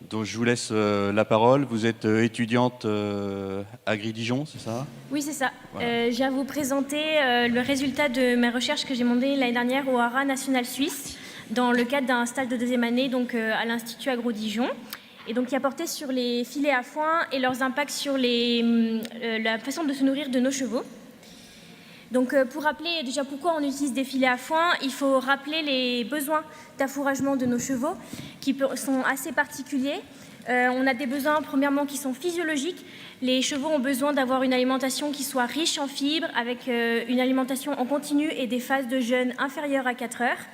Donc je vous laisse la parole. Vous êtes étudiante à Gris-Dijon, c'est ça? Oui, c'est ça. Voilà. Je viens vous présenter le résultat de mes recherches que j'ai menées l'année dernière au Haras national suisse, dans le cadre d'un stage de deuxième année donc, à l'Institut Agro-Dijon, et donc qui a porté sur les filets à foin et leurs impacts sur la façon de se nourrir de nos chevaux. Donc pour rappeler déjà pourquoi on utilise des filets à foin, il faut rappeler les besoins d'affouragement de nos chevaux qui sont assez particuliers. On a des besoins premièrement qui sont physiologiques. Les chevaux ont besoin d'avoir une alimentation qui soit riche en fibres, avec une alimentation en continu et des phases de jeûne inférieures à 4 heures.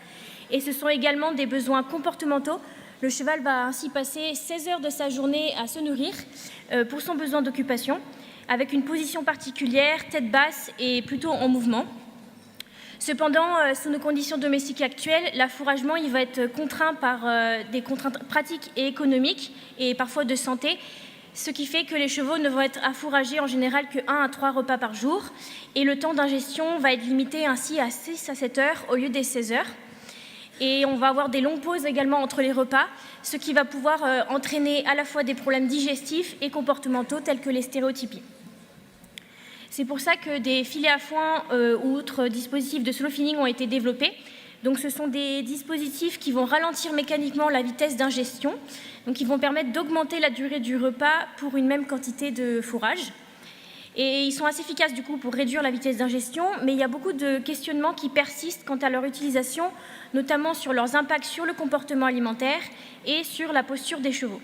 Et ce sont également des besoins comportementaux. Le cheval va ainsi passer 16 heures de sa journée à se nourrir pour son besoin d'occupation, avec une position particulière, tête basse et plutôt en mouvement. Cependant, sous nos conditions domestiques actuelles, l'affouragement va être contraint par des contraintes pratiques et économiques et parfois de santé, ce qui fait que les chevaux ne vont être affouragés en général que 1 à 3 repas par jour et le temps d'ingestion va être limité ainsi à 6 à 7 heures au lieu des 16 heures. Et on va avoir des longues pauses également entre les repas, ce qui va pouvoir entraîner à la fois des problèmes digestifs et comportementaux tels que les stéréotypies. C'est pour ça que des filets à foin ou autres dispositifs de slow feeding ont été développés. Donc ce sont des dispositifs qui vont ralentir mécaniquement la vitesse d'ingestion, donc qui vont permettre d'augmenter la durée du repas pour une même quantité de fourrage. Et ils sont assez efficaces du coup pour réduire la vitesse d'ingestion, mais il y a beaucoup de questionnements qui persistent quant à leur utilisation, notamment sur leurs impacts sur le comportement alimentaire et sur la posture des chevaux.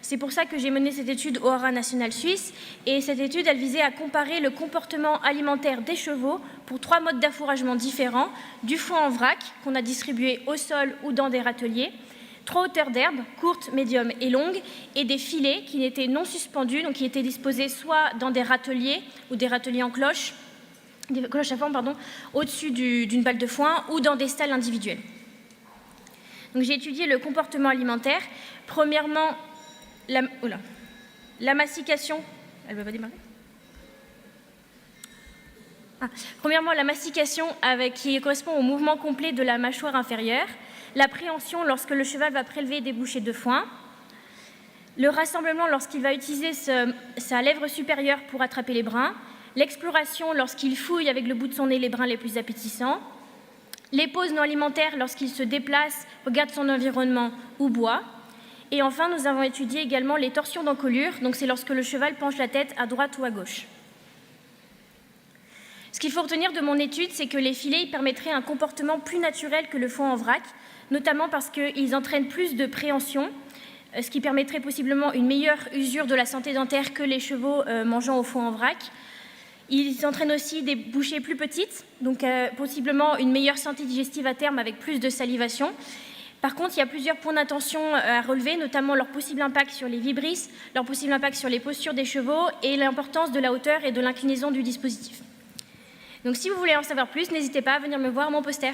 C'est pour ça que j'ai mené cette étude au Haras national suisse, et cette étude, elle visait à comparer le comportement alimentaire des chevaux pour 3 modes d'affouragement différents, du foin en vrac, qu'on a distribué au sol ou dans des râteliers, 3 hauteurs d'herbe, courtes, médium et longues, et des filets qui n'étaient non suspendus, donc qui étaient disposés soit dans des râteliers ou des râteliers en cloche, des cloches à foin, pardon, au-dessus d'une balle de foin ou dans des stalles individuelles. Donc j'ai étudié le comportement alimentaire. Premièrement, la mastication. Elle ne veut pas démarrer. Premièrement, la mastication qui correspond au mouvement complet de la mâchoire inférieure. La préhension lorsque le cheval va prélever des bouchées de foin. Le rassemblement lorsqu'il va utiliser sa lèvre supérieure pour attraper les brins. L'exploration lorsqu'il fouille avec le bout de son nez les brins les plus appétissants. Les pauses non alimentaires lorsqu'il se déplace, regarde son environnement ou boit. Et enfin, nous avons étudié également les torsions d'encolure, donc c'est lorsque le cheval penche la tête à droite ou à gauche. Ce qu'il faut retenir de mon étude, c'est que les filets permettraient un comportement plus naturel que le foin en vrac, notamment parce qu'ils entraînent plus de préhension, ce qui permettrait possiblement une meilleure usure de la santé dentaire que les chevaux mangeant au foin en vrac. Ils entraînent aussi des bouchées plus petites, donc possiblement une meilleure santé digestive à terme avec plus de salivation. Par contre, il y a plusieurs points d'attention à relever, notamment leur possible impact sur les vibrisses, leur possible impact sur les postures des chevaux et l'importance de la hauteur et de l'inclinaison du dispositif. Donc si vous voulez en savoir plus, n'hésitez pas à venir me voir à mon poster.